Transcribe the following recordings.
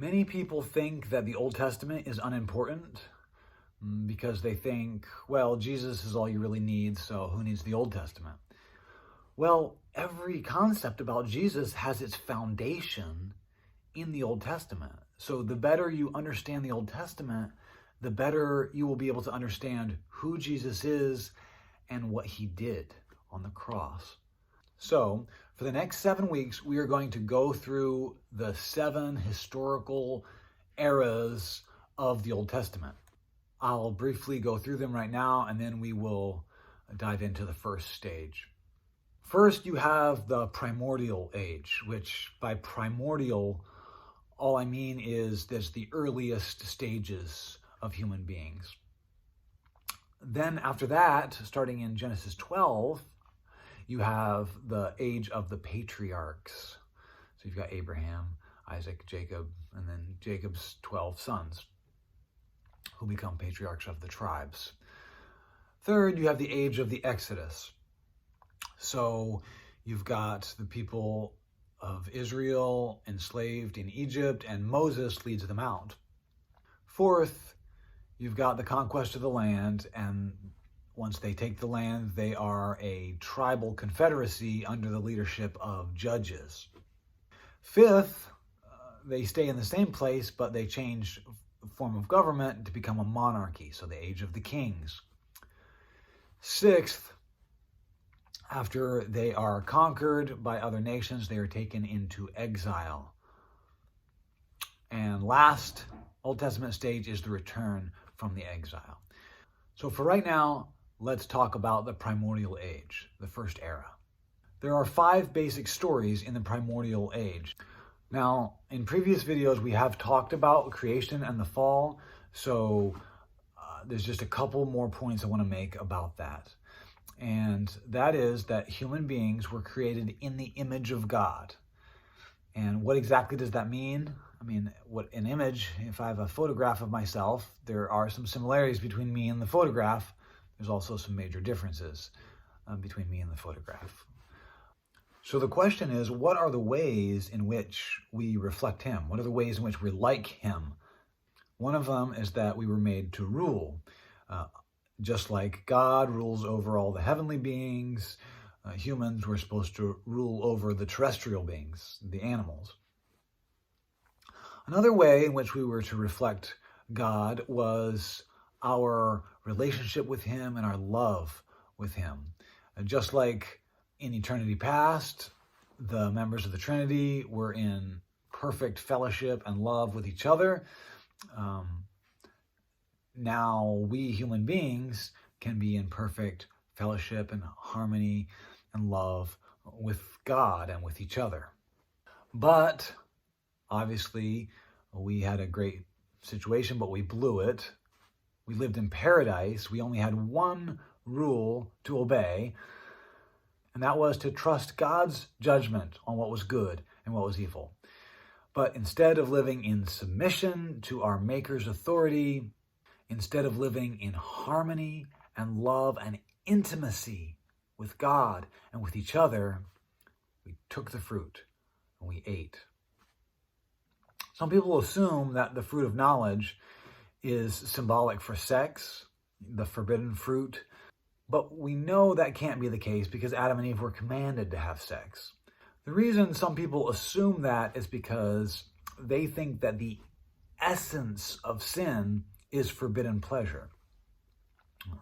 Many people think that the Old Testament is unimportant because they think, well, Jesus is all you really need, so who needs the Old Testament? Well, every concept about Jesus has its foundation in the Old Testament. So the better you understand the Old Testament, the better you will be able to understand who Jesus is and what he did on the cross. So for the next 7 weeks, we are going to go through the 7 historical eras of the Old Testament. I'll briefly go through them right now, and then we will dive into the first stage. First, you have the primordial age, which by primordial, all I mean is there's the earliest stages of human beings. Then after that, starting in Genesis 12, you have the age of the patriarchs. So you've got Abraham, Isaac, Jacob, and then Jacob's 12 sons who become patriarchs of the tribes. Third, you have the age of the Exodus. So you've got the people of Israel enslaved in Egypt, and Moses leads them out. Fourth, you've got the conquest of the land, and once they take the land, they are a tribal confederacy under the leadership of judges. Fifth, they stay in the same place, but they change form of government to become a monarchy, so the age of the kings. Sixth, after they are conquered by other nations, they are taken into exile. And last Old Testament stage is the return from the exile. So for right now, let's talk about the primordial age, the first era. There are 5 basic stories in the primordial age. Now, in previous videos, we have talked about creation and the fall, so there's just a couple more points I want to make about that. And that is that human beings were created in the image of God. And what exactly does that mean? I mean, what an image, if I have a photograph of myself, there are some similarities between me and the photograph. There's also some major differences between me and the photograph. So the question is, what are the ways in which we reflect him? What are the ways in which we're like him? One of them is that we were made to rule. Just like God rules over all the heavenly beings, humans were supposed to rule over the terrestrial beings, the animals. Another way in which we were to reflect God was our relationship with him and our love with him. Just like in eternity past, the members of the Trinity were in perfect fellowship and love with each other. Now we human beings can be in perfect fellowship and harmony and love with God and with each other. But obviously we had a great situation, but we blew it. We lived in paradise. We only had one rule to obey, and that was to trust God's judgment on what was good and what was evil. But instead of living in submission to our Maker's authority, instead of living in harmony and love and intimacy with God and with each other, we took the fruit and we ate. Some people assume that the fruit of knowledge is symbolic for sex, the forbidden fruit, but we know that can't be the case because Adam and Eve were commanded to have sex. The reason some people assume that is because they think that the essence of sin is forbidden pleasure.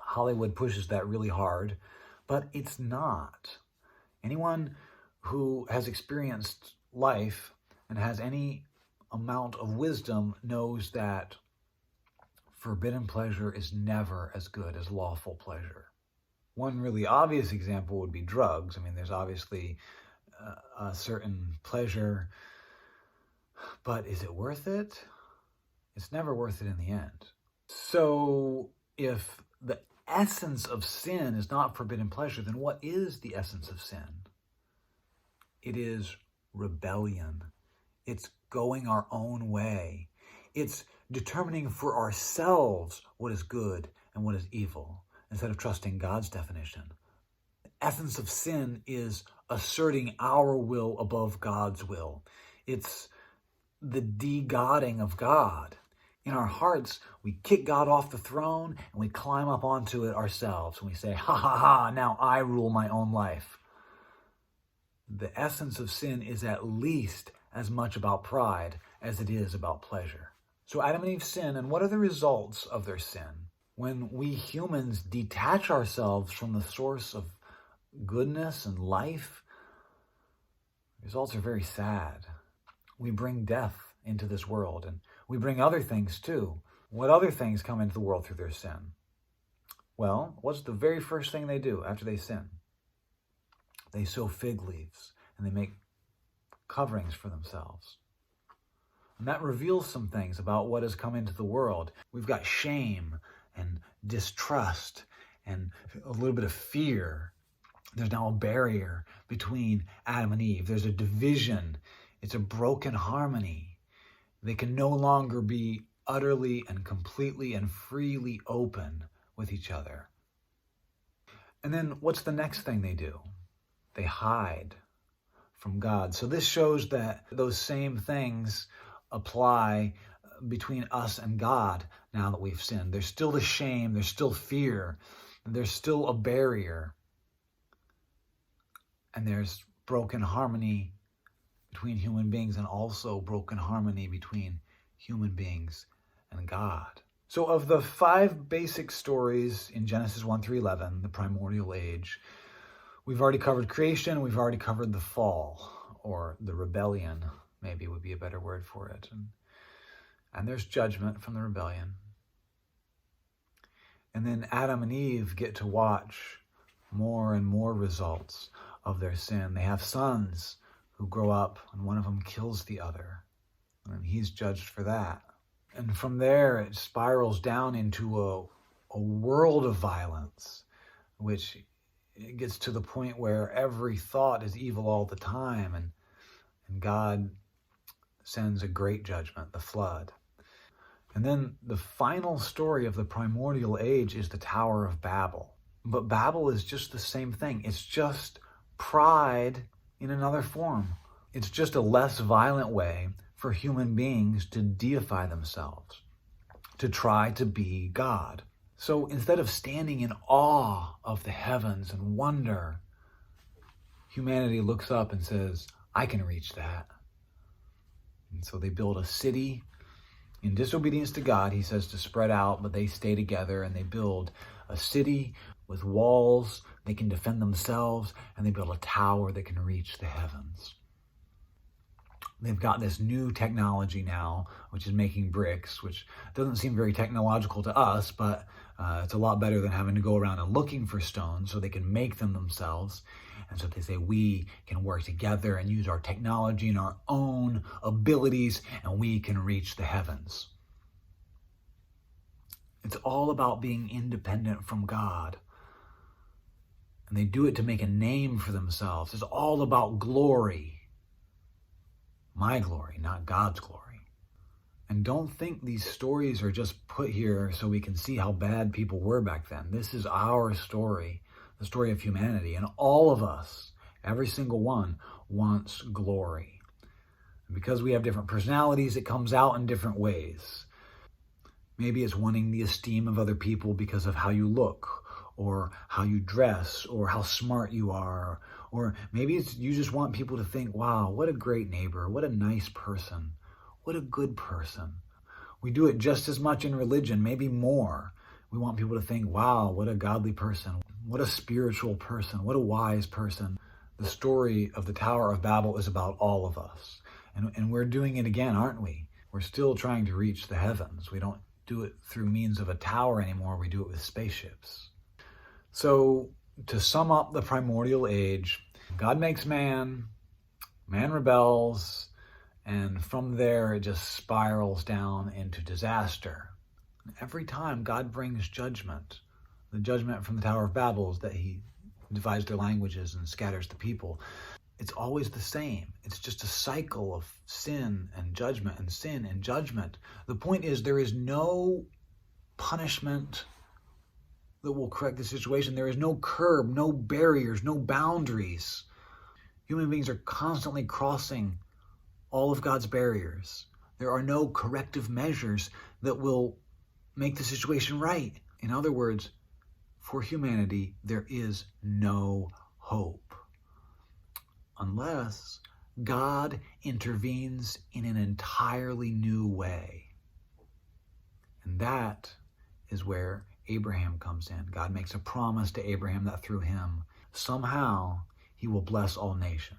Hollywood pushes that really hard, but it's not. Anyone who has experienced life and has any amount of wisdom knows that forbidden pleasure is never as good as lawful pleasure. One really obvious example would be drugs. I mean, there's obviously a certain pleasure, but is it worth it? It's never worth it in the end. So if the essence of sin is not forbidden pleasure, then what is the essence of sin? It is rebellion. It's going our own way. It's determining for ourselves what is good and what is evil, instead of trusting God's definition. The essence of sin is asserting our will above God's will. It's the de-godding of God. In our hearts, we kick God off the throne and we climb up onto it ourselves. And we say, ha ha ha, now I rule my own life. The essence of sin is at least as much about pride as it is about pleasure. So Adam and Eve sin, and what are the results of their sin? When we humans detach ourselves from the source of goodness and life, the results are very sad. We bring death into this world, and we bring other things too. What other things come into the world through their sin? Well, what's the very first thing they do after they sin? They sow fig leaves and they make coverings for themselves. And that reveals some things about what has come into the world. We've got shame and distrust and a little bit of fear. There's now a barrier between Adam and Eve. There's a division. It's a broken harmony. They can no longer be utterly and completely and freely open with each other. And then what's the next thing they do? They hide from God. So this shows that those same things apply between us and God now that we've sinned. There's still the shame, there's still fear, there's still a barrier, and there's broken harmony between human beings and also broken harmony between human beings and God. So of the 5 basic stories in Genesis 1 through 11, the primordial age, we've already covered creation, we've already covered the fall, or the rebellion, maybe would be a better word for it. And there's judgment from the rebellion. And then Adam and Eve get to watch more and more results of their sin. They have sons who grow up, and one of them kills the other, and he's judged for that. And from there, it spirals down into a world of violence, which it gets to the point where every thought is evil all the time, and God sends a great judgment, the flood. And then the final story of the primordial age is the Tower of Babel. But Babel is just the same thing. It's just pride in another form. It's just a less violent way for human beings to deify themselves, to try to be God. So instead of standing in awe of the heavens and wonder, humanity looks up and says, I can reach that. And so they build a city in disobedience to God, he says, to spread out, but they stay together and they build a city with walls. They can defend themselves, and they build a tower that can reach the heavens. They've got this new technology now, which is making bricks, which doesn't seem very technological to us, but it's a lot better than having to go around and looking for stones, so they can make them themselves. And so they say we can work together and use our technology and our own abilities, and we can reach the heavens. It's all about being independent from God. And they do it to make a name for themselves. It's all about glory. My glory, not God's glory. And don't think these stories are just put here so we can see how bad people were back then. This is our story, the story of humanity. And all of us, every single one, wants glory. And because we have different personalities, it comes out in different ways. Maybe it's wanting the esteem of other people because of how you look, or how you dress, or how smart you are. Or maybe it's you just want people to think, wow, what a great neighbor, what a nice person, what a good person. We do it just as much in religion, maybe more. We want people to think, wow, what a godly person, what a spiritual person, what a wise person. The story of the Tower of Babel is about all of us. And we're doing it again, aren't we? We're still trying to reach the heavens. We don't do it through means of a tower anymore. We do it with spaceships. So to sum up the primordial age, God makes man, man rebels, and from there it just spirals down into disaster. Every time God brings judgment, the judgment from the Tower of Babel is that he divides their languages and scatters the people. It's always the same. It's just a cycle of sin and judgment and sin and judgment. The point is there is no punishment that will correct the situation. There is no curb, no barriers, no boundaries. Human beings are constantly crossing all of God's barriers. There are no corrective measures that will make the situation right. In other words, for humanity, there is no hope unless God intervenes in an entirely new way. And that is where Abraham comes in. God makes a promise to Abraham that through him, somehow, he will bless all nations.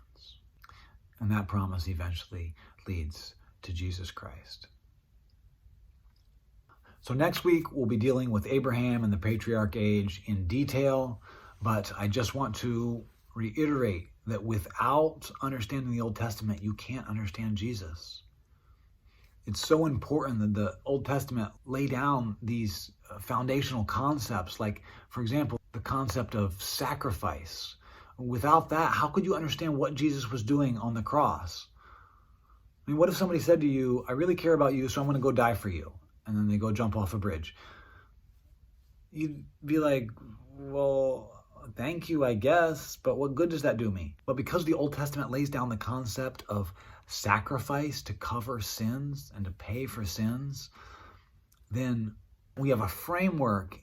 And that promise eventually leads to Jesus Christ. So next week, we'll be dealing with Abraham and the patriarch age in detail, but I just want to reiterate that without understanding the Old Testament, you can't understand Jesus. It's so important that the Old Testament lay down these foundational concepts, like, for example, the concept of sacrifice. Without that, how could you understand what Jesus was doing on the cross? I mean, what if somebody said to you, I really care about you, so I'm going to go die for you, and then they go jump off a bridge? You'd be like, well, thank you, I guess, but what good does that do me? But because the Old Testament lays down the concept of sacrifice to cover sins and to pay for sins, then we have a framework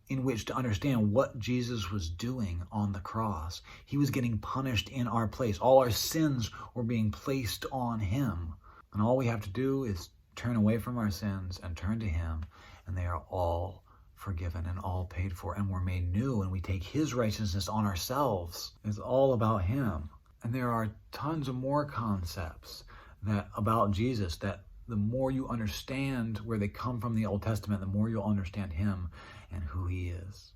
in which to understand what Jesus was doing on the cross. He was getting punished in our place. All our sins were being placed on him. And all we have to do is turn away from our sins and turn to him, and they are all forgiven and all paid for, and we're made new, and we take his righteousness on ourselves. It's all about him. And there are tons of more concepts that about Jesus that the more you understand where they come from the Old Testament, the more you'll understand him and who he is.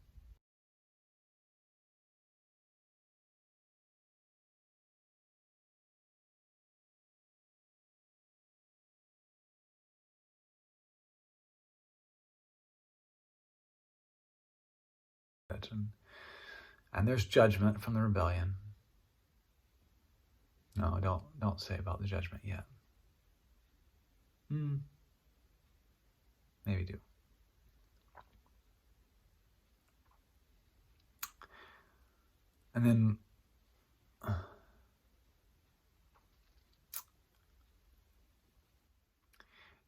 And there's judgment from the rebellion. No, don't say about the judgment yet. Maybe do. And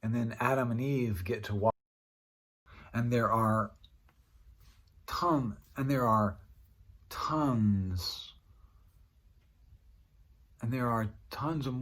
then Adam and Eve get to walk, and there are tons of